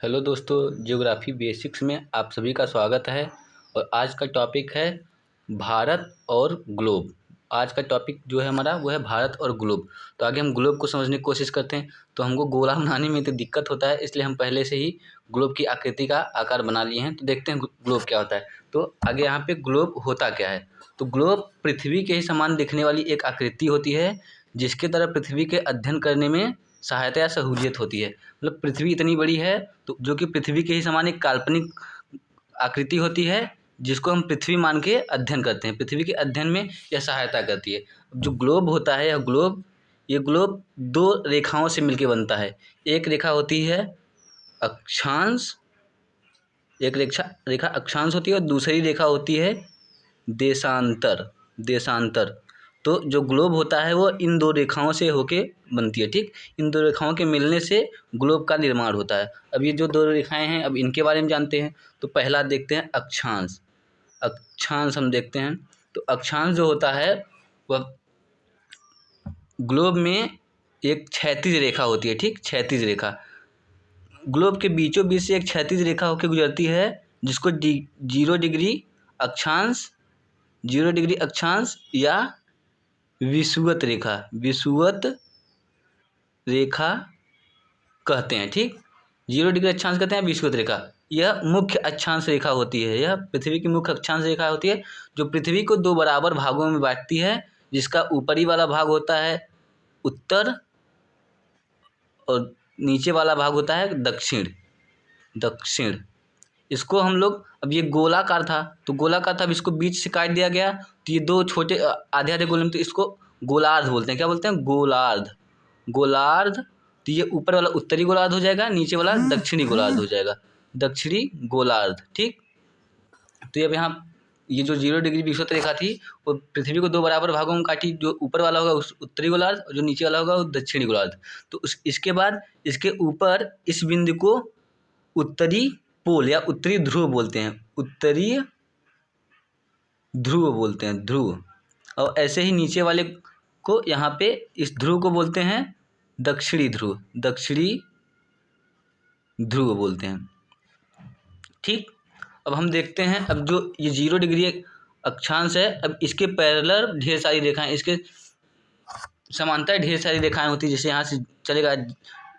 Hello दोस्तों, geography basics में आप सभी का स्वागत है। और आज का टॉपिक है भारत और ग्लोब। आज का टॉपिक जो है हमारा वो है भारत और ग्लोब। तो आगे हम ग्लोब को समझने की कोशिश करते हैं। तो हमको गोला बनाने में तो दिक्कत होता है, इसलिए हम पहले से ही ग्लोब की आकृति का आकार बना लिए हैं। तो देखते हैं ग्लोब क्या होता है। तो आगे यहाँ पे ग्लोब होता क्या है। तो ग्लोब पृथ्वी के ही समान दिखने वाली एक आकृति होती है, जिसके द्वारा पृथ्वी के अध्ययन करने में सहायता या सहूलियत होती है। मतलब पृथ्वी इतनी बड़ी है तो जो कि पृथ्वी के ही समान एक काल्पनिक आकृति होती है, जिसको हम पृथ्वी मान के अध्ययन करते हैं। पृथ्वी के अध्ययन में यह सहायता करती है। जो ग्लोब होता है ये ग्लोब दो रेखाओं से मिलकर बनता है। एक रेखा होती है अक्षांश, एक रेखा अक्षांश होती है और दूसरी रेखा होती है देशांतर। देशांतर तो जो ग्लोब होता है वो इन दो रेखाओं से होके बनती है। ठीक, इन दो रेखाओं के मिलने से ग्लोब का निर्माण होता है। अब ये जो दो रेखाएं हैं, अब इनके बारे में जानते हैं। तो पहला देखते हैं अक्षांश। अक्षांश हम देखते हैं। तो अक्षांश जो होता है वह ग्लोब में एक क्षैतिज रेखा होती है। ठीक, क्षैतिज रेखा ग्लोब के बीचों बीच से एक क्षैतिज रेखा होकर गुजरती है, जिसको 0 डिग्री अक्षांश, 0 डिग्री अक्षांश या विषुवत रेखा कहते हैं। ठीक, 0 डिग्री अक्षांश कहते हैं विषुवत रेखा। यह मुख्य अक्षांश रेखा होती है। यह पृथ्वी की मुख्य अक्षांश रेखा होती है, जो पृथ्वी को दो बराबर भागों में बांटती है, जिसका ऊपरी वाला भाग होता है उत्तर और नीचे वाला भाग होता है दक्षिण। इसको हम लोग, अब ये गोलाकार था तो गोलाकार था, अब इसको बीच से काट दिया गया तो ये दो छोटे आधे आधे गोले में, तो इसको गोलार्ध बोलते हैं। क्या बोलते हैं? गोलार्ध। तो ये ऊपर वाला उत्तरी गोलार्ध हो जाएगा, नीचे वाला दक्षिणी गोलार्ध हो जाएगा, दक्षिणी गोलार्ध। ठीक, तो अब यहाँ ये जो 0 डिग्री विषुवत रेखा थी वो पृथ्वी को दो बराबर भागों में काटी। जो ऊपर वाला होगा उस उत्तरी गोलार्ध और जो नीचे वाला होगा वो दक्षिणी गोलार्ध। तो इसके बाद इसके ऊपर इस बिंदु को उत्तरी पोल या उत्तरी ध्रुव बोलते हैं। उत्तरी ध्रुव बोलते हैं, ध्रुव। और ऐसे ही नीचे वाले को यहाँ पे इस ध्रुव को बोलते हैं दक्षिणी ध्रुव बोलते हैं। ठीक, अब हम देखते हैं, अब जो ये 0 डिग्री अक्षांश है, अब इसके पैरेलल ढेर सारी रेखाएं, इसके समांतर ढेर सारी रेखाएं होती है। जैसे यहाँ से चलेगा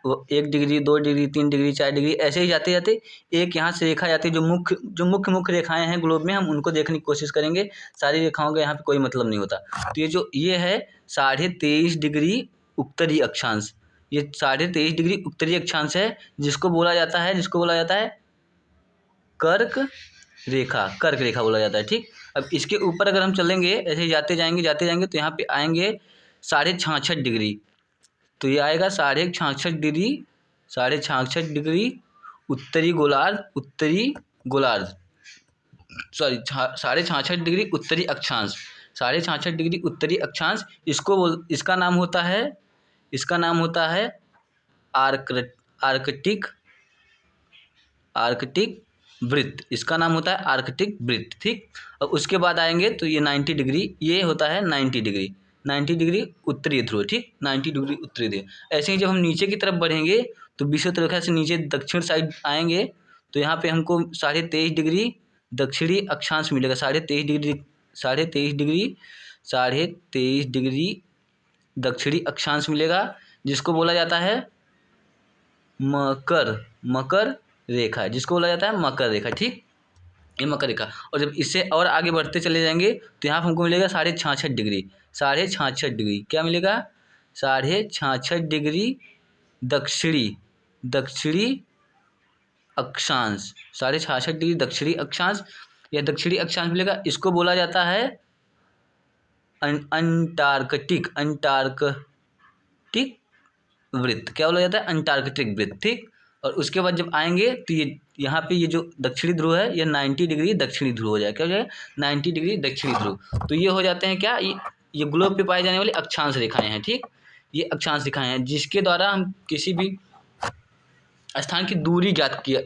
वो 1 डिग्री, 2 डिग्री, 3 डिग्री, 4 डिग्री, ऐसे ही जाते जाते एक यहाँ से रेखा जाती है। जो मुख्य रेखाएं हैं ग्लोब में, हम उनको देखने की कोशिश करेंगे। सारी रेखाओं का यहाँ पे कोई मतलब नहीं होता। तो ये है 23.5 डिग्री उत्तरी अक्षांश। ये 23.5 डिग्री उत्तरी अक्षांश है, जिसको बोला जाता है कर्क रेखा बोला जाता है। ठीक, अब इसके ऊपर अगर हम चलेंगे, ऐसे जाते जाएंगे तो यहाँ पे आएंगे 66.5 डिग्री। तो ये आएगा 66.5 डिग्री उत्तरी गोलार्ध, सॉरी 66.5 डिग्री उत्तरी अक्षांश, 66.5 डिग्री उत्तरी अक्षांश। इसका नाम होता है आर्कटिक वृत्त। इसका नाम होता है आर्कटिक वृत्त। ठीक, और उसके बाद आएंगे तो ये 90 डिग्री, ये होता है 90 डिग्री उत्तरी ध्रुव। ठीक, 90 डिग्री उत्तरी ध्रुव। ऐसे ही जब हम नीचे की तरफ बढ़ेंगे तो विषुवत रेखा से नीचे दक्षिण साइड आएंगे तो यहाँ पे हमको 23.5 डिग्री दक्षिणी अक्षांश मिलेगा। 23.5 डिग्री दक्षिणी अक्षांश मिलेगा, जिसको बोला जाता है मकर रेखा, ठीक, ये मकर रेखा। और जब इससे और आगे बढ़ते चले जाएंगे तो यहाँ पर हमको मिलेगा 66.5 डिग्री। क्या मिलेगा? 66.5 डिग्री दक्षिणी अक्षांश, 66.5 डिग्री दक्षिणी अक्षांश या दक्षिणी अक्षांश मिलेगा। इसको बोला जाता है अंटार्कटिक वृत्त। क्या बोला जाता है? अंटार्कटिक वृत्त। ठीक, और उसके बाद जब आएंगे तो ये यहाँ पे ये जो दक्षिणी ध्रुव है ये 90 डिग्री दक्षिणी ध्रुव हो जाएगा। क्या हो जाएगा? 90 डिग्री दक्षिणी ध्रुव। तो ये हो जाते हैं क्या, ये ग्लोब पे पाई जाने वाली अक्षांश रेखाएं हैं। ठीक, ये अक्षांश रेखाएं हैं जिसके द्वारा हम किसी भी स्थान की दूरी ज्ञात किया।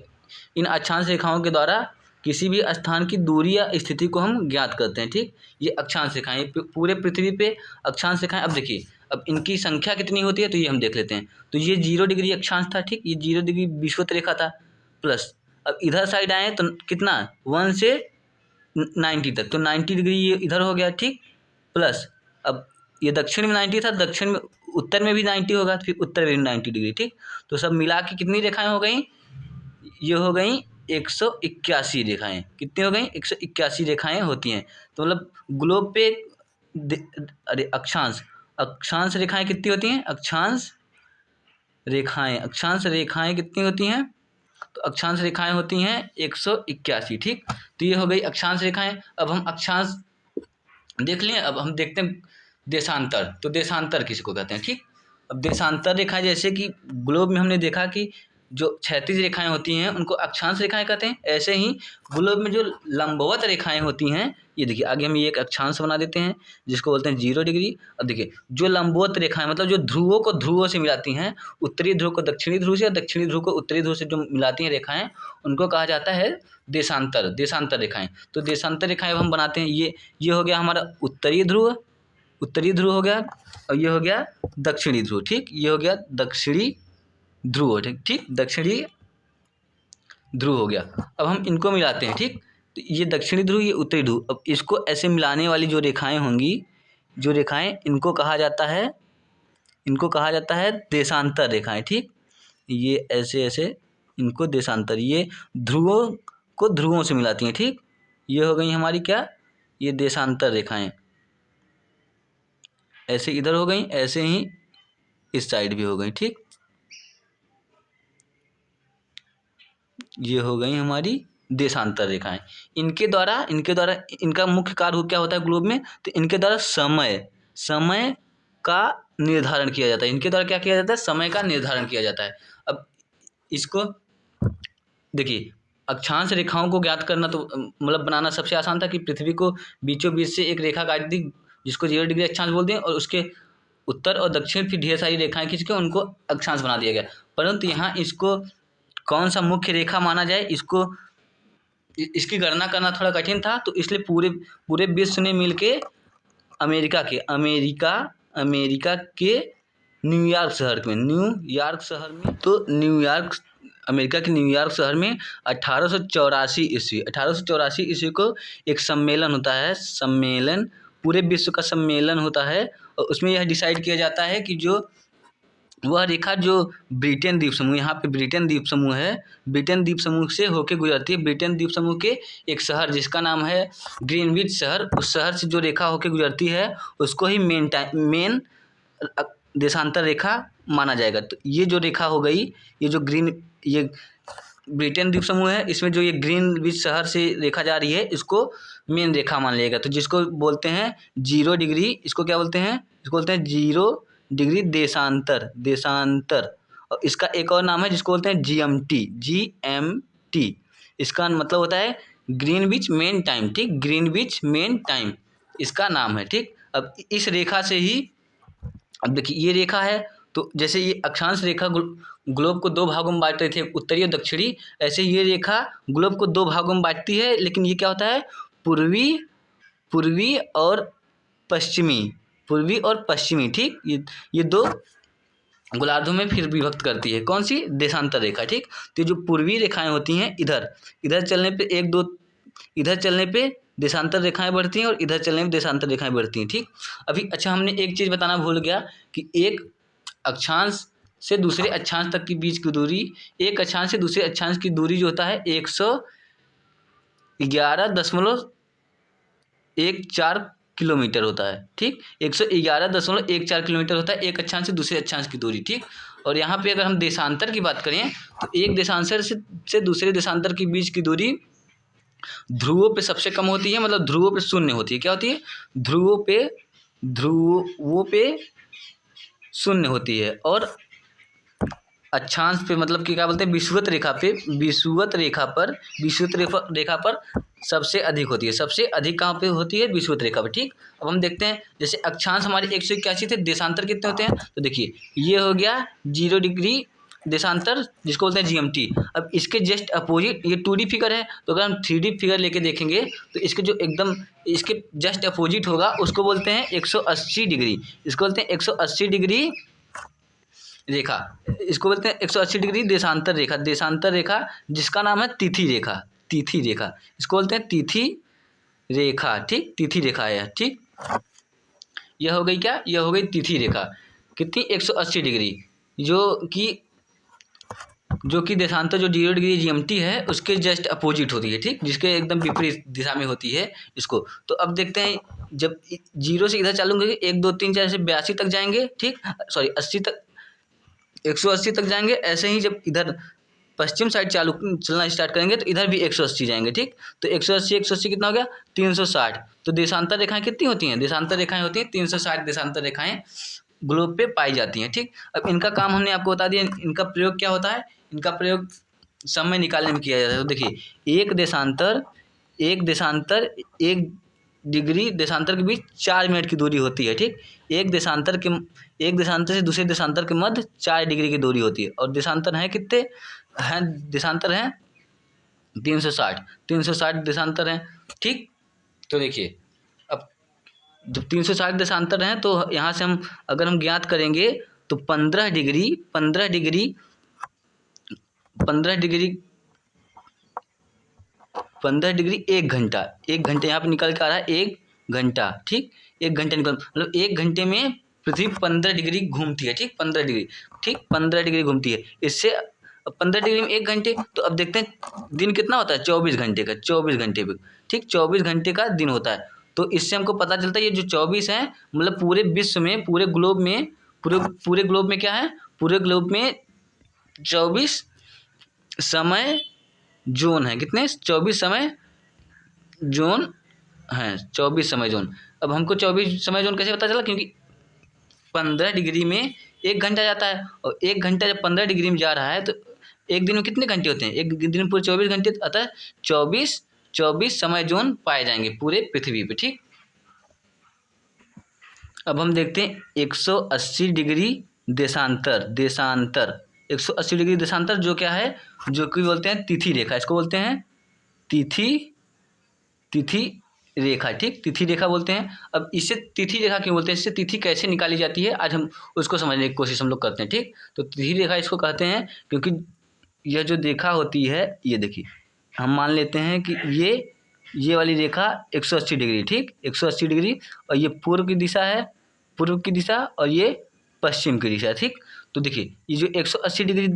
इन अक्षांश रेखाओं के द्वारा किसी भी स्थान की दूरी या स्थिति को हम ज्ञात करते हैं। ठीक, ये अक्षांश रेखाएं पूरे पृथ्वी पे अक्षांश रेखाएं। अब देखिए, अब इनकी संख्या कितनी होती है तो ये हम देख लेते हैं। तो ये 0 डिग्री अक्षांश था। ठीक, ये 0 डिग्री विषुवत रेखा था। प्लस। अब इधर साइड आए तो कितना 1 से 90 तक, तो 90 डिग्री ये इधर हो गया, ठीक, प्लस। अब ये दक्षिण में 90 था, दक्षिण में उत्तर में भी 90 होगा, फिर उत्तर में भी 90 डिग्री, ठीक। तो सब मिला के कितनी रेखाएं हो गई, ये हो गई 181 रेखाएं। कितनी हो गई, 181 रेखाएं होती हैं। तो मतलब ग्लोब पे अरे अक्षांश रेखाएं कितनी होती हैं, अक्षांश रेखाएं कितनी होती हैं, तो अक्षांश रेखाएं होती हैं 181, ठीक। तो ये हो गई अक्षांश रेखाएं। अब हम अक्षांश देख लें, अब हम देखते हैं देशांतर। तो देशांतर किसको कहते हैं, ठीक। अब देशांतर रेखाएं, जैसे कि ग्लोब में हमने देखा कि जो क्षैतिज रेखाएं होती हैं उनको अक्षांश रेखाएं कहते हैं, ऐसे ही ग्लोब में जो लंबवत रेखाएं होती हैं, ये देखिए आगे हम ये एक अक्षांश बना देते हैं जिसको बोलते हैं 0 डिग्री। अब देखिए जो लंबवत रेखाएं मतलब जो ध्रुवों को ध्रुवों से मिलाती हैं, उत्तरी ध्रुव को दक्षिणी ध्रुव से और दक्षिणी ध्रुव को उत्तरी ध्रुव से जो मिलाती हैं रेखाएं, उनको कहा जाता है देशांतर रेखाएं। तो देशांतर रेखाएं हम बनाते हैं, ये हो गया हमारा उत्तरी ध्रुव हो गया, और ये हो गया दक्षिणी ध्रुव, ठीक। ये हो गया दक्षिणी ध्रुव, ठीक, दक्षिणी ध्रुव हो गया। अब हम इनको मिलाते हैं, ठीक। तो ये दक्षिणी ध्रुव, ये उत्तरी ध्रुव। अब इसको ऐसे मिलाने वाली जो रेखाएं होंगी, जो रेखाएं, इनको कहा जाता है देशांतर रेखाएं, ठीक। ये ऐसे इनको देशांतर, ये ध्रुवों को ध्रुवों से मिलाती हैं, ठीक। ये हो गई हमारी क्या, ये देशांतर रेखाएं। ऐसे इधर हो गई, ऐसे ही इस साइड भी हो गई, ठीक। ये हो गई हमारी देशांतर रेखाएं। इनके द्वारा इनका मुख्य कार्य क्या होता है ग्लोब में, तो इनके द्वारा समय का निर्धारण किया जाता है। इनके द्वारा क्या किया जाता है, समय का निर्धारण किया जाता है। अब इसको देखिए, अक्षांश रेखाओं को ज्ञात करना तो मतलब बनाना सबसे आसान था कि पृथ्वी को बीचों बीच से एक रेखा काट दी जिसको 0 डिग्री अक्षांश बोलते हैं, और उसके उत्तर और दक्षिण फिर ढेर सारी रेखाएं खींच के उनको अक्षांश बना दिया गया। परंतु यहाँ इसको कौन सा मुख्य रेखा माना जाए, इसकी गणना करना थोड़ा कठिन था। तो इसलिए पूरे विश्व ने मिलके अमेरिका के न्यूयॉर्क शहर में तो अमेरिका के न्यूयॉर्क शहर में 1884 ईस्वी को एक सम्मेलन होता है, पूरे विश्व का सम्मेलन होता है, और उसमें यह डिसाइड किया जाता है कि वह रेखा जो ब्रिटेन द्वीप समूह, यहाँ पे ब्रिटेन द्वीप समूह है, ब्रिटेन द्वीप समूह से होके गुजरती है। ब्रिटेन द्वीप समूह के एक शहर जिसका नाम है ग्रीनविच शहर, उस शहर से जो रेखा होके गुजरती है उसको ही मेन देशांतर रेखा माना जाएगा। तो ये जो रेखा हो गई, ये ब्रिटेन द्वीप समूह है, इसमें जो ये ग्रीनविच शहर से रेखा जा रही है इसको मेन रेखा मान लिएगा। तो जिसको बोलते हैं 0 डिग्री, इसको क्या बोलते हैं, इसको बोलते हैं 0 डिग्री देशांतर। और इसका एक और नाम है जिसको बोलते हैं GMT। इसका मतलब होता है ग्रीनविच मेन टाइम, ठीक, ग्रीनविच मेन टाइम इसका नाम है, ठीक। अब इस रेखा से ही, अब देखिए ये रेखा है, तो जैसे ये अक्षांश रेखा ग्लोब को 2 भागों में बांट रहे थे, उत्तरी और दक्षिणी, ऐसे ये रेखा ग्लोब को 2 भागों में बांटती है। लेकिन ये क्या होता है, पूर्वी और पश्चिमी, ठीक। ये 2 गोलार्धों में फिर विभक्त करती है, कौन सी, देशांतर रेखा, ठीक। तो जो पूर्वी रेखाएं होती हैं, इधर चलने पे इधर चलने पे देशांतर रेखाएं बढ़ती हैं और इधर चलने में देशांतर रेखाएं बढ़ती हैं, ठीक। अभी अच्छा हमने एक चीज़ बताना भूल गया कि एक अक्षांश से दूसरे अक्षांश तक की बीच की दूरी, एक अक्षांश से दूसरे अक्षांश की दूरी जो होता है 111.14 किलोमीटर होता है, ठीक। 111.14 किलोमीटर होता है एक अक्षांश से दूसरे अक्षांश की दूरी, ठीक। और यहाँ पे अगर हम देशांतर की बात करें तो एक देशांतर से दूसरे देशांतर के बीच की दूरी ध्रुवों पे सबसे कम होती है, मतलब ध्रुवों पे 0 होती है। क्या होती है, ध्रुवों पे 0 होती है, और अक्षांश पे मतलब कि क्या बोलते हैं, विषुवत रेखा पर सबसे अधिक होती है। सबसे अधिक कहाँ पे होती है, विषुवत रेखा पर, ठीक। अब हम देखते हैं, जैसे अक्षांश हमारे 181 थे, देशांतर कितने होते हैं, तो देखिए ये हो गया 0 डिग्री देशांतर जिसको बोलते हैं GMT। अब इसके जस्ट अपोजिट ये 2D फिगर है, तो अगर हम 3D फिगर लेके देखेंगे तो इसके जो एकदम इसके जस्ट अपोजिट होगा उसको बोलते हैं 180 डिग्री, इसको बोलते हैं 180 डिग्री रेखा, इसको बोलते हैं 180 डिग्री देशांतर रेखा। देशांतर रेखा जिसका नाम है तिथि रेखा। तिथि रेखा इसको बोलते हैं तिथि रेखा। ठीक, तिथि रेखा है। ठीक, यह हो गई क्या, यह हो गई तिथि रेखा। कितनी, 180 डिग्री, जो कि देशांतर जो 0 डिग्री GMT है उसके जस्ट अपोजिट होती है। ठीक, जिसके एकदम विपरीत दिशा में होती है इसको। तो अब देखते हैं, जब 0 से इधर चालू करेंगे 1 2 3 4 से 82 तक जाएंगे। ठीक, सॉरी 80 तक, 180 तक जाएंगे। ऐसे ही जब इधर पश्चिम साइड चालू चलना स्टार्ट करेंगे तो इधर भी 180 जाएंगे। ठीक, तो 180 कितना हो गया, 360। तो देशांतर रेखाएं कितनी होती हैं, देशांतर रेखाएं होती हैं 360 देशांतर रेखाएं ग्लोब पे पाई जाती हैं। ठीक, अब इनका काम हमने आपको बता दिया, इनका प्रयोग क्या होता है। इनका प्रयोग समय निकालने में किया जाता है। तो देखिए, एक देशांतर 1 डिग्री देशांतर के बीच 4 मिनट की दूरी होती है। ठीक, एक देशांतर से दूसरे देशांतर के मध्य 4 डिग्री की दूरी होती है। और देशांतर हैं कितने हैं, देशांतर हैं 360 देशांतर हैं। ठीक, तो देखिए, अब जब 360 देशांतर हैं तो यहाँ से अगर हम ज्ञात करेंगे तो 15 डिग्री 1 घंटा, 1 घंटे यहाँ पे निकल के आ रहा है 1 घंटा। ठीक, 1 घंटे निकल, मतलब 1 घंटे में पृथ्वी 15 डिग्री घूमती है। ठीक, 15 डिग्री, ठीक 15 डिग्री घूमती है। इससे 15 डिग्री में 1 घंटे, तो अब देखते हैं दिन कितना होता है, 24 घंटे का, 24 घंटे पे। ठीक, 24 घंटे का दिन होता है। तो इससे हमको पता चलता है ये जो 24 है, मतलब पूरे विश्व में, पूरे ग्लोब में क्या है, पूरे ग्लोब में 24 समय जोन है। कितने, 24 समय जोन हैं, 24 समय जोन। अब हमको 24 समय जोन कैसे पता चला, क्योंकि 15 डिग्री में 1 घंटा जाता है, और 1 घंटा जब 15 डिग्री में जा रहा है तो एक दिन में कितने घंटे होते हैं, एक दिन में पूरे 24 घंटे, अतः 24 समय जोन पाए जाएंगे पूरे पृथ्वी पे। ठीक, अब हम देखते हैं 180 डिग्री देशांतर 180 डिग्री देशांतर जो क्या है, जो कि बोलते हैं तिथि रेखा। इसको बोलते हैं तिथि रेखा। ठीक, तिथि रेखा बोलते हैं। अब इसे तिथि रेखा क्यों बोलते हैं, इससे तिथि कैसे निकाली जाती है, आज हम उसको समझने की कोशिश हम लोग करते हैं। ठीक, तो तिथि रेखा इसको कहते हैं क्योंकि यह जो रेखा होती है, ये देखिए, हम मान लेते हैं कि ये वाली रेखा 180 डिग्री, ठीक 180 डिग्री, और ये पूर्व की दिशा और ये पश्चिम की दिशा। ठीक, तो देखिए, ये जो 180 डिग्री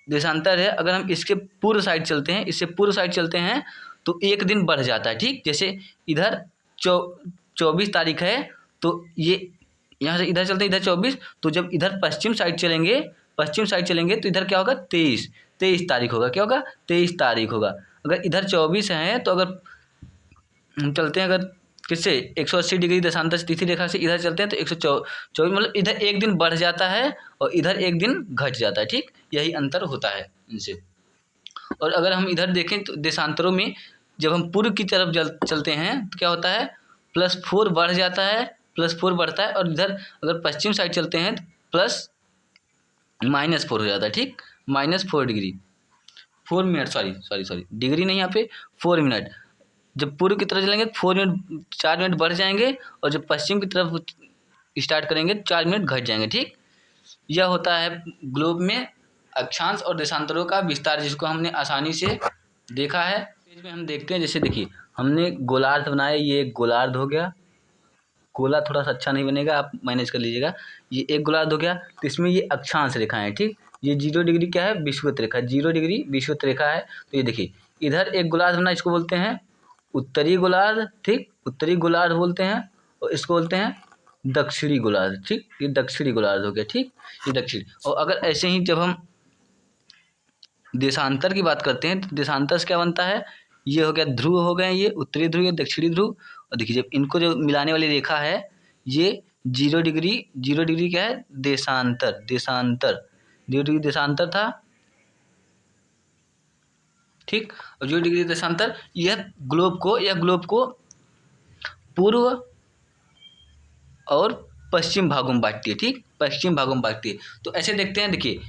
देशांतर है, अगर हम इसके पूर्व साइड चलते हैं तो एक दिन बढ़ जाता है। ठीक, जैसे इधर 24 तारीख है, तो ये यहाँ से इधर चलते हैं, इधर 24, तो जब इधर पश्चिम साइड चलेंगे तो इधर क्या होगा, 23 तारीख होगा। क्या होगा, 23 तारीख होगा। अगर इधर 24 है तो अगर हम चलते हैं, अगर किससे 180 डिग्री देशांतर से तिथि रेखा से इधर चलते हैं तो 124, मतलब इधर एक दिन बढ़ जाता है और इधर एक दिन घट जाता है। ठीक, यही अंतर होता है इनसे। और अगर हम इधर देखें तो देशांतरों में जब हम पूर्व की तरफ चलते हैं तो क्या होता है, +4 बढ़ जाता है, +4 बढ़ता है, और इधर अगर पश्चिम साइड चलते हैं तो -4 हो जाता है। ठीक, -4 डिग्री, 4 मिनट, सॉरी डिग्री नहीं, यहाँ पे 4 मिनट। जब पूर्व की तरफ चलेंगे 4 मिनट बढ़ जाएंगे, और जब पश्चिम की तरफ स्टार्ट करेंगे 4 मिनट घट जाएंगे। ठीक, यह होता है ग्लोब में अक्षांश और देशांतरों का विस्तार, जिसको हमने आसानी से देखा है। पेज में हम देखते हैं, जैसे देखिए, हमने गोलार्ध बनाया, ये एक गोलार्ध हो गया। गोला थोड़ा सा अच्छा नहीं बनेगा, आप मैनेज कर लीजिएगा। ये एक गोलार्ध हो गया, तो इसमें ये अक्षांश रेखाएं हैं। ठीक, ये 0 डिग्री क्या है, विषुवत रेखा, 0 डिग्री विषुवत रेखा है। तो ये देखिए, इधर एक गोलार्ध बना, इसको बोलते हैं उत्तरी गोलार्ध। ठीक, उत्तरी गोलार्ध बोलते हैं, और इसको बोलते हैं दक्षिणी गोलार्ध। ठीक, ये दक्षिणी गोलार्ध हो गया। ठीक, ये दक्षिण। और अगर ऐसे ही जब हम देशांतर की बात करते हैं तो देशांतर से क्या बनता है, ये हो गया ध्रुव हो गए, ये उत्तरी ध्रुव, ये दक्षिणी ध्रुव। और देखिए, जब इनको जो मिलाने वाली रेखा है, ये 0 डिग्री क्या है, देशांतर 0 डिग्री देशांतर था। ठीक, और 0 डिग्री देशांतर यह ग्लोब को पूर्व और पश्चिम भागों में बांटती है। ठीक, पश्चिम भागों में बांटती है। तो ऐसे देखते हैं, देखिए,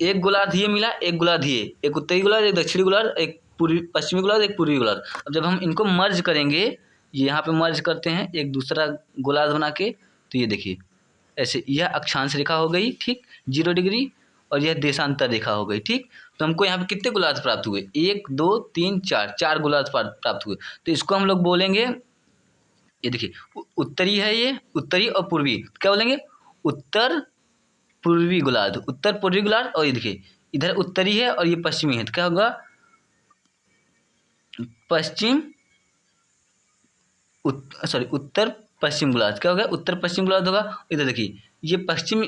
एक गोलार्ध ये मिला, एक गोलार्ध ये, एक उत्तरी गोलार्ध, एक दक्षिणी गोलार्ध, एक पश्चिमी गोलार्ध, एक पूर्वी गोलार्ध। अब जब हम इनको मर्ज करेंगे, यहाँ पे मर्ज करते हैं एक दूसरा गोलार्ध बना के, तो ये देखिए ऐसे यह अक्षांश रेखा हो गई, ठीक, 0 डिग्री, और यह देशांतर रेखा हो गई, ठीक। तो हमको यहाँ पे कितने गोलार्ध प्राप्त हुए, 1 2 3 4, 4 गोलार्ध प्राप्त हुए। तो इसको हम लोग बोलेंगे, ये देखिए उत्तरी है, ये उत्तरी और पूर्वी, क्या बोलेंगे, उत्तर पूर्वी गोलार्ध, उत्तर पूर्वी गोलार्ध। और ये देखिए इधर उत्तरी है और ये पश्चिमी है, तो क्या होगा, पश्चिम उत्तर पश्चिम गोलार्ध, क्या होगा, उत्तर पश्चिम गोलार्ध होगा। इधर देखिए ये पश्चिम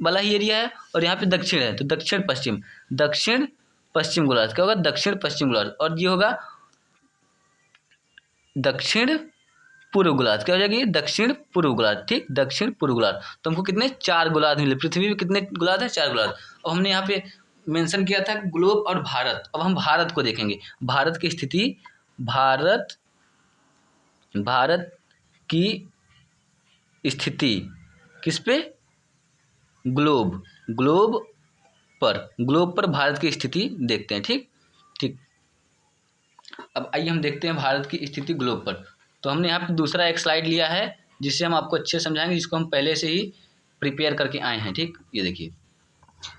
वाला ही एरिया है और यहाँ पे दक्षिण है, तो दक्षिण पश्चिम गोलार्ध, क्या होगा, दक्षिण पश्चिम गोलार्ध। और ये होगा दक्षिण पूर्व गोलार्ध, क्या हो जाएगी, दक्षिण पूर्व गोलार्ध, ठीक, दक्षिण पूर्व गोलार्ध। तो हमको कितने, 4 गोलार्ध मिले। पृथ्वी में कितने गोलार्ध है, 4 गोलार्ध। और हमने यहाँ पे मेंशन किया था ग्लोब और भारत। अब हम भारत को देखेंगे, भारत की स्थिति, भारत की स्थिति किस पे, ग्लोब पर भारत की स्थिति देखते हैं, ठीक ठीक। अब आइए हम देखते हैं भारत की स्थिति ग्लोब पर। तो हमने यहाँ पे दूसरा एक स्लाइड लिया है जिससे हम आपको अच्छे समझाएंगे, जिसको हम पहले से ही प्रिपेयर करके आए हैं, ठीक। ये देखिए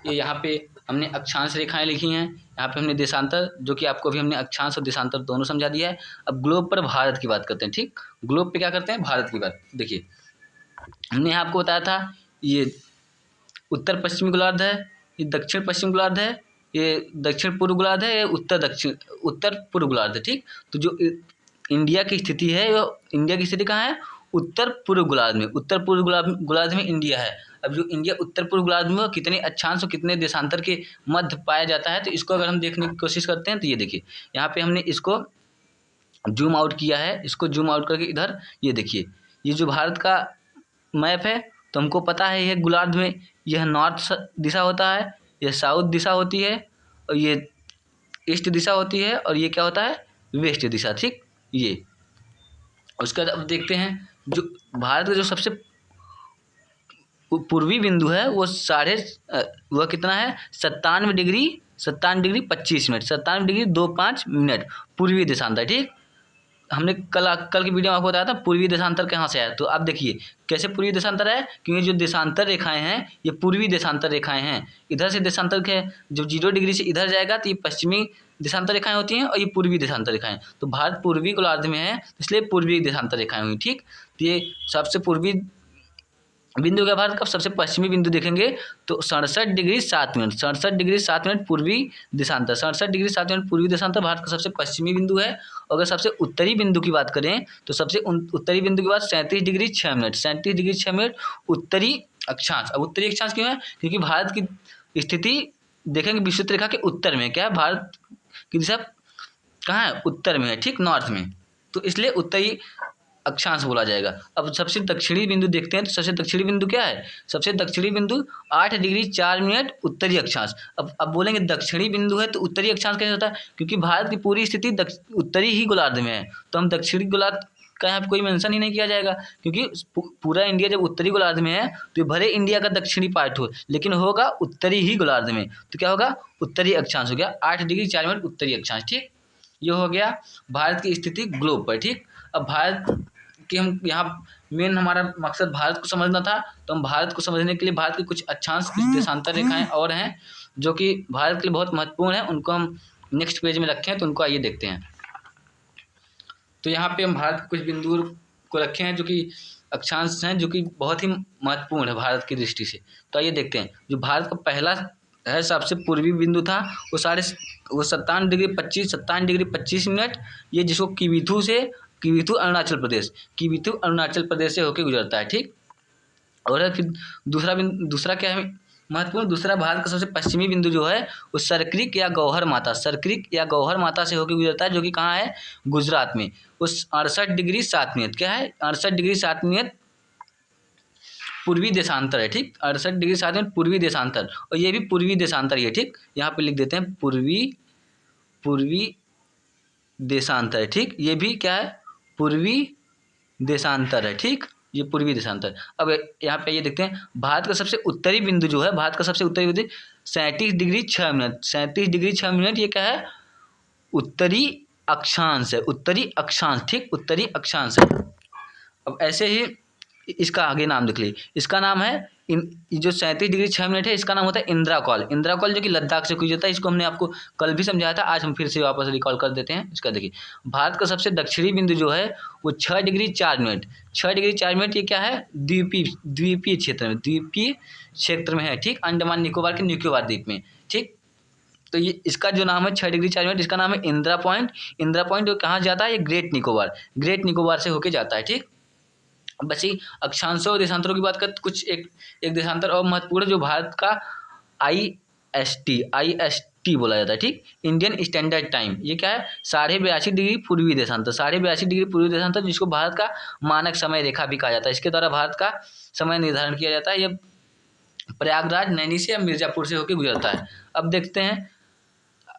ये यहाँ पे हमने अक्षांश रेखाएं लिखी हैं, यहाँ पे हमने देशांतर, जो कि आपको अभी हमने अक्षांश और देशांतर दोनों समझा दिया है। अब ग्लोब पर भारत की बात करते हैं, ठीक। ग्लोब पे क्या करते हैं, भारत की बात। देखिए हमने यहाँ आपको बताया था, ये उत्तर पश्चिमी गोलार्ध है, ये दक्षिण पश्चिम गोलार्ध है, ये दक्षिण पूर्व गोलार्ध है, ये उत्तर पूर्व गोलार्ध है, ठीक। तो जो इंडिया की स्थिति है, इंडिया की स्थिति कहाँ है, उत्तर पूर्व गोलार्ध में, उत्तर पूर्व गोलार्ध में इंडिया है। अब जो इंडिया उत्तर पूर्व गोलार्ध में कितने अक्षांश और कितने देशांतर के मध्य पाया जाता है, तो इसको अगर हम देखने की कोशिश करते हैं तो ये देखिए यहाँ पे हमने इसको जूम आउट किया है, इसको जूम आउट करके इधर ये देखिए, ये जो भारत का मैप है, तो हमको पता है यह गोलार्ध में यह नॉर्थ दिशा होता है, यह साउथ दिशा होती है, और ये ईस्ट दिशा होती है, और ये क्या होता है, वेस्ट दिशा, ठीक। ये उसके बाद अब देखते हैं जो भारत का जो सबसे पूर्वी बिंदु है वो वह कितना है, 97 डिग्री 25 मिनट, 97 डिग्री 25 मिनट पूर्वी देशांतर, ठीक। हमने कल की वीडियो में आपको बताया था पूर्वी देशांतर कहाँ से आया। तो आप देखिए कैसे पूर्वी देशांतर है, क्योंकि जो देशांतर रेखाएं हैं ये पूर्वी देशांतर रेखाएं हैं। इधर से देशांतर के जब 0 डिग्री से इधर जाएगा तो ये पश्चिमी देशांतर रेखाएं होती हैं, और ये पूर्वी देशांतर रेखाएं। तो भारत पूर्वी गोलार्ध में है, इसलिए पूर्वी देशांतर रेखाएं हुई, ठीक। तो ये सबसे पूर्वी बिंदु का भारत का सबसे पश्चिमी बिंदु देखेंगे तो 67 डिग्री 7 मिनट, 67 डिग्री 7 मिनट पूर्वी देशांतर, 67 डिग्री 7 मिनट पूर्वी देशांतर भारत का सबसे पश्चिमी बिंदु है। अगर सबसे उत्तरी बिंदु की बात करें तो सबसे उत्तरी बिंदु के बाद 37 डिग्री 6 मिनट, 37 डिग्री 6 मिनट उत्तरी अक्षांश। अब उत्तरी अक्षांश क्यों है, क्योंकि भारत की स्थिति देखेंगे विषुवत रेखा के उत्तर में, क्या है, भारत की दिशा कहाँ है, उत्तर में है, ठीक, नॉर्थ में, तो इसलिए उत्तरी अक्षांश बोला जाएगा। अब सबसे दक्षिणी बिंदु देखते हैं, तो सबसे दक्षिणी बिंदु क्या है, सबसे दक्षिणी बिंदु 8 डिग्री 4 मिनट उत्तरी अक्षांश। अब बोलेंगे दक्षिणी बिंदु है तो उत्तरी अक्षांश कैसे होता है, क्योंकि भारत की पूरी स्थिति उत्तरी ही गोलार्ध में है, तो हम दक्षिणी गोलार्ध का यहाँ पे कोई मेंशन ही नहीं किया जाएगा, क्योंकि पूरा इंडिया जब उत्तरी गोलार्ध में है तो भले इंडिया का दक्षिणी पार्ट हो, लेकिन होगा उत्तरी ही गोलार्ध में, तो क्या होगा, उत्तरी अक्षांश हो गया, 8 डिग्री 4 मिनट उत्तरी अक्षांश, ठीक। ये हो गया भारत की स्थिति ग्लोब पर, ठीक। अब भारत कि हम यहाँ मेन हमारा मकसद भारत को समझना था, तो हम भारत को समझने के लिए भारत के कुछ अक्षांश, कुछ देशांतर रेखाएं और हैं जो कि भारत के लिए बहुत महत्वपूर्ण है, उनको हम नेक्स्ट पेज में रखे हैं, तो उनको आइए देखते हैं। तो यहाँ पे हम भारत के कुछ बिंदु को रखे हैं जो कि अक्षांश हैं, जो कि बहुत ही महत्वपूर्ण है भारत की दृष्टि से। तो आइए देखते हैं, जो भारत का पहला है सबसे पूर्वी बिंदु था वो 57 डिग्री 25 मिनट, ये जिसको किवीथु अरुणाचल प्रदेश से होकर गुजरता है, ठीक। और फिर दूसरा क्या है महत्वपूर्ण, दूसरा भारत का सबसे पश्चिमी बिंदु जो है वो सरक्रिक या गौहर माता से होकर गुजरता है, जो कि कहाँ है, गुजरात में, उस 68 डिग्री 7 मिनट, क्या है, 68 डिग्री 7 मिनट पूर्वी देशांतर है, ठीक, 68 डिग्री 7 मिनट पूर्वी देशांतर, और ये भी पूर्वी देशांतर ही है, ठीक। यहाँ पे लिख देते हैं पूर्वी देशांतर है, ठीक, ये भी क्या है, पूर्वी देशांतर है, ठीक, ये पूर्वी देशांतर। अब यहाँ पे ये देखते हैं भारत का सबसे उत्तरी बिंदु जो है, भारत का सबसे उत्तरी बिंदु 37 डिग्री 6 मिनट, 37 डिग्री 6 मिनट, ये क्या है, उत्तरी अक्षांश है, उत्तरी अक्षांश, ठीक, उत्तरी अक्षांश है। अब ऐसे ही इसका आगे नाम देख लीजिए, इसका नाम है जो 37°6 है, इसका नाम होता है इंदिरा कॉल। इंदिरा कॉल जो कि लद्दाख से गुजरता है, इसको हमने आपको कल भी समझाया था, आज हम फिर से वापस रिकॉल कर देते हैं। इसका देखिए, भारत का सबसे दक्षिणी बिंदु जो है वो 6°4', 6°4', ये क्या है, द्वीपीय क्षेत्र में है, ठीक, अंडमान निकोबार के निकोबार द्वीप में, ठीक। तो ये इसका जो नाम है 6°4', इसका नाम है इंदिरा पॉइंट। इंदिरा पॉइंट जो कहाँ जाता है, ये ग्रेट निकोबार से होके जाता है, ठीक। बस ही अक्षांशों और देशांतरों की बात करें तो कुछ एक देशांतर और महत्वपूर्ण जो भारत का IST बोला जाता है, ठीक, इंडियन स्टैंडर्ड टाइम। ये क्या है, 82.5 पूर्वी देशांतर, 82.5 पूर्वी देशांतर, जिसको भारत का मानक समय रेखा भी कहा जाता है। इसके द्वारा भारत का समय निर्धारण किया जाता है। ये प्रयागराज, नैनी से या मिर्जापुर से होकर गुजरता है। अब देखते हैं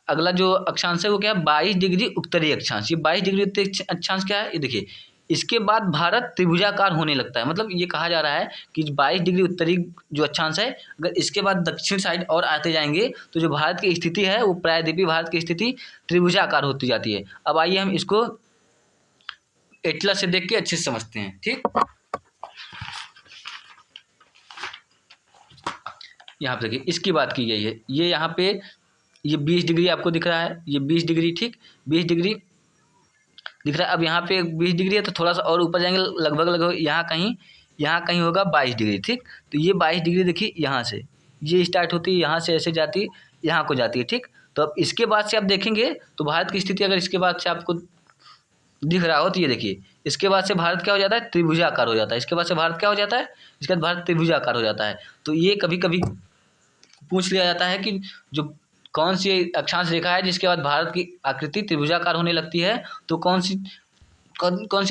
अगला जो अक्षांश है वो क्या है, 22° उत्तरी अक्षांश। ये 22° उत्तरी अक्षांश क्या है, ये देखिए, इसके बाद भारत त्रिभुजाकार होने लगता है। मतलब ये कहा जा रहा है कि 22° उत्तरी जो अक्षांश है, अगर इसके बाद दक्षिण साइड और आते जाएंगे तो जो भारत की स्थिति है वो प्रायद्वीपीय भारत की स्थिति त्रिभुजाकार होती जाती है। अब आइए हम इसको एटलस से देख के अच्छे से समझते हैं, ठीक। यहाँ पे देखिए, इसकी बात की गई है, ये यहाँ पे ये 20° आपको दिख रहा है, ये 20°, ठीक, 20° दिख रहा है। अब यहाँ पे 20° है तो थोड़ा सा और ऊपर जाएंगे, लगभग यहाँ कहीं होगा 22°, ठीक। तो ये 22° देखिए, यहाँ से ये स्टार्ट होती है, यहाँ से ऐसे जाती है, यहाँ को जाती है, ठीक। तो अब इसके बाद से आप देखेंगे तो भारत की स्थिति अगर इसके बाद से आपको दिख रहा हो तो ये देखिए, इसके बाद से भारत क्या हो जाता है, त्रिभुजाकार हो जाता है। इसके बाद से भारत क्या हो जाता है, इसके बाद भारत त्रिभुजाकार हो जाता है। तो ये कभी कभी पूछ लिया जाता है कि जो कौन सी अक्षांश रेखा है जिसके बाद भारत की आकृति त्रिभुजाकार होने लगती है, तो कौन सी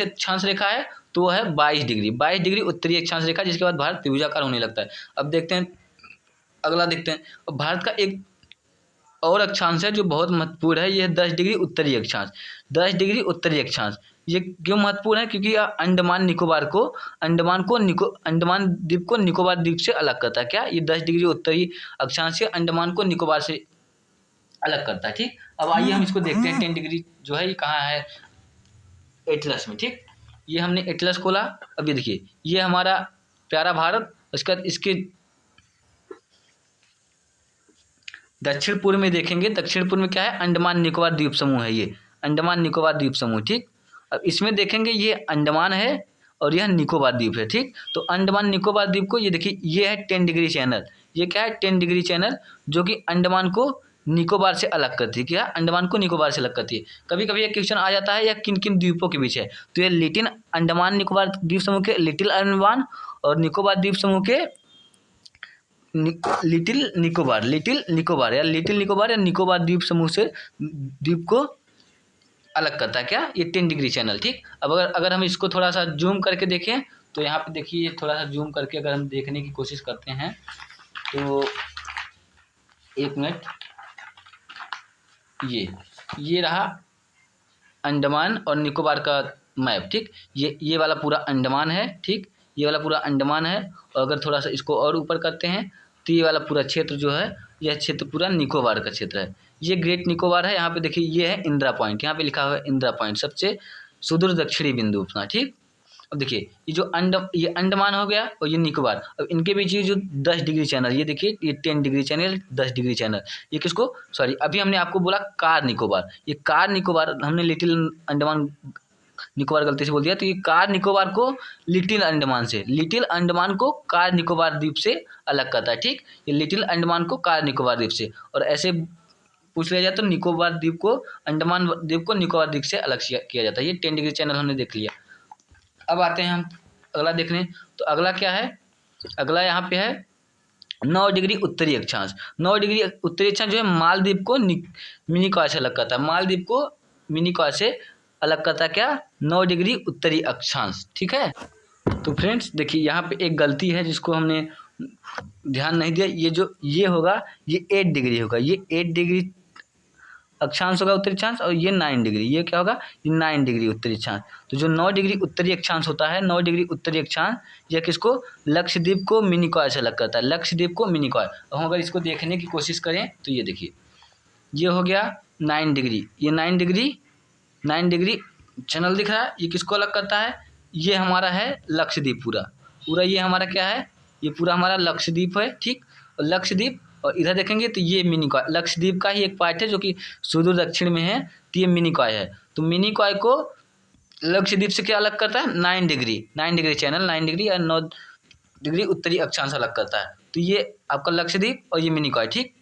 अक्षांश रेखा है, तो वह है 22° उत्तरी अक्षांश रेखा, जिसके बाद भारत त्रिभुजाकार होने लगता है। अब देखते हैं अगला, देखते हैं अब भारत का एक और अक्षांश है जो बहुत महत्वपूर्ण है, यह है 10° उत्तरी अक्षांश। 10° उत्तरी अक्षांश ये क्यों महत्वपूर्ण है, क्योंकि यह अंडमान द्वीप को निकोबार द्वीप से अलग करता है। क्या, ये 10° उत्तरी अक्षांश से अंडमान को निकोबार से अलग करता है, ठीक। अब आइए हम इसको देखते हैं, 10° जो है ये कहाँ है, एटलस में, ठीक। ये हमने एटलस खोला। अब ये देखिए, ये हमारा प्यारा भारत, उसका इसके दक्षिण पूर्व में देखेंगे, दक्षिण पूर्व में क्या है, अंडमान निकोबार द्वीप समूह है, ये अंडमान निकोबार द्वीप समूह, ठीक। अब इसमें देखेंगे ये अंडमान है और यह निकोबार द्वीप है, ठीक। तो अंडमान निकोबार द्वीप को ये देखिए, ये है 10° चैनल, ये क्या है, 10° चैनल, जो कि अंडमान को निकोबार से अलग करती है। क्या, अंडमान को निकोबार से अलग करती है। कभी कभी एक क्वेश्चन आ जाता है या किन किन द्वीपों के बीच है, तो ये लिटिल अंडमान निकोबार द्वीप समूह के लिटिल अंडमान और निकोबार द्वीप समूह के लिटिल निकोबार या निकोबार द्वीप समूह से द्वीप को अलग करता है। क्या, ये 10° चैनल, ठीक। अब अगर हम इसको थोड़ा सा जूम करके देखें तो यहाँ पे देखिए, थोड़ा सा जूम करके अगर हम देखने की कोशिश करते हैं तो एक मिनट, ये रहा अंडमान और निकोबार का मैप, ठीक। ये वाला पूरा अंडमान है, ठीक, ये वाला पूरा अंडमान है। और अगर थोड़ा सा इसको और ऊपर करते हैं तो ये वाला पूरा क्षेत्र जो है, यह क्षेत्र पूरा निकोबार का क्षेत्र है। ये ग्रेट निकोबार है। यहाँ पे देखिए, ये है इंदिरा पॉइंट, यहाँ पे लिखा हुआ है इंदिरा पॉइंट, सबसे सुदूर दक्षिणी बिंदु अपना, ठीक। अब देखिए, ये जो ये अंडमान हो गया और ये निकोबार, अब इनके बीच ये जो 10° चैनल, ये देखिए, ये 10° चैनल, 10° चैनल, ये किसको, सॉरी अभी हमने आपको बोला कार निकोबार, ये कार निकोबार, हमने लिटिल अंडमान निकोबार गलती से बोल दिया। तो ये कार निकोबार को लिटिल अंडमान को कार निकोबार द्वीप से अलग करता है, ठीक। ये लिटिल अंडमान को कार निकोबार द्वीप से, और ऐसे पूछ लिया जाए तो निकोबार द्वीप को, अंडमान द्वीप को निकोबार द्वीप से अलग किया जाता है। ये 10° चैनल हमने देख लिया। अब आते हैं हम अगला देखने, तो अगला क्या है, अगला यहाँ पे है 9° उत्तरी अक्षांश। 9° उत्तरी अक्षांश जो है मालदीव को मिनिकॉय से अलग करता है, मालदीव को मिनिकॉय से अलग करता है। क्या, 9° उत्तरी अक्षांश, ठीक है। तो फ्रेंड्स देखिए, यहाँ पे एक गलती है जिसको हमने ध्यान नहीं दिया, ये होगा, ये 8° होगा, ये 8° अक्षांश होगा उत्तरी अक्षांश, और ये 9°, ये क्या होगा, ये 9° उत्तरी अक्षांश। तो जो 9° उत्तरी अक्षांश होता है, 9° उत्तरी अक्षांश, यह किसको, लक्षद्वीप को मिनिकॉय से अलग करता है, लक्षद्वीप को मिनिकॉय। हम अगर इसको देखने की कोशिश करें तो ये देखिए, ये हो गया 9°, ये 9° चैनल दिख रहा है, ये किसको अलग करता है, ये हमारा है लक्षद्वीप पूरा, पूरा ये हमारा क्या है, ये पूरा हमारा लक्षद्वीप है, ठीक। और लक्षद्वीप, और इधर देखेंगे तो ये मिनिकॉय लक्षद्वीप का ही एक पार्ट है जो कि सुदूर दक्षिण में है, तो ये मिनिकॉय है। तो मिनिकॉय को लक्षद्वीप से क्या अलग करता है, 9 डिग्री चैनल, 9 डिग्री और 9 डिग्री उत्तरी अक्षांश अलग करता है। तो ये आपका लक्षद्वीप और ये मिनिकॉय, ठीक।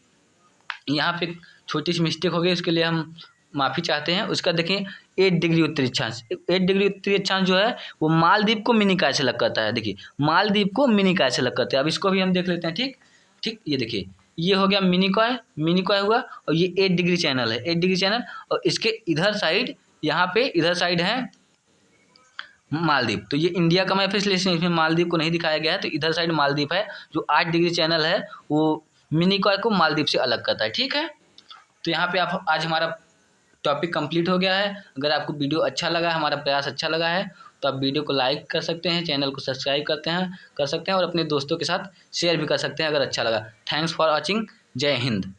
यहाँ पे छोटी सी मिस्टेक हो गई, उसके लिए हम माफ़ी चाहते हैं। उसका देखिए 8 डिग्री उत्तरी अक्षांश, 8 डिग्री उत्तरी अक्षांश जो है वो मालदीव को मिनिकॉय से अलग करता है। देखिए मालदीव को मिनिकॉय से अलग करते हैं। अब इसको भी हम देख लेते हैं, ठीक ठीक। ये देखिए ये हो गया मिनिकॉय हुआ, और ये 8 डिग्री चैनल है, 8 डिग्री चैनल। और इसके इधर साइड, यहाँ पे इधर साइड है मालदीव। तो ये इंडिया का मैप है, इसलिए इसमें मालदीव को नहीं दिखाया गया है। तो इधर साइड मालदीव है, जो 8 डिग्री चैनल है वो मिनिकॉय को मालदीव से अलग करता है, ठीक है। तो यहाँ पे आप आज हमारा टॉपिक कंप्लीट हो गया है। अगर आपको वीडियो अच्छा लगा है, हमारा प्रयास अच्छा लगा है, तो आप वीडियो को लाइक कर सकते हैं, चैनल को सब्सक्राइब कर सकते हैं और अपने दोस्तों के साथ शेयर भी कर सकते हैं अगर अच्छा लगा। Thanks for watching. जय हिंद।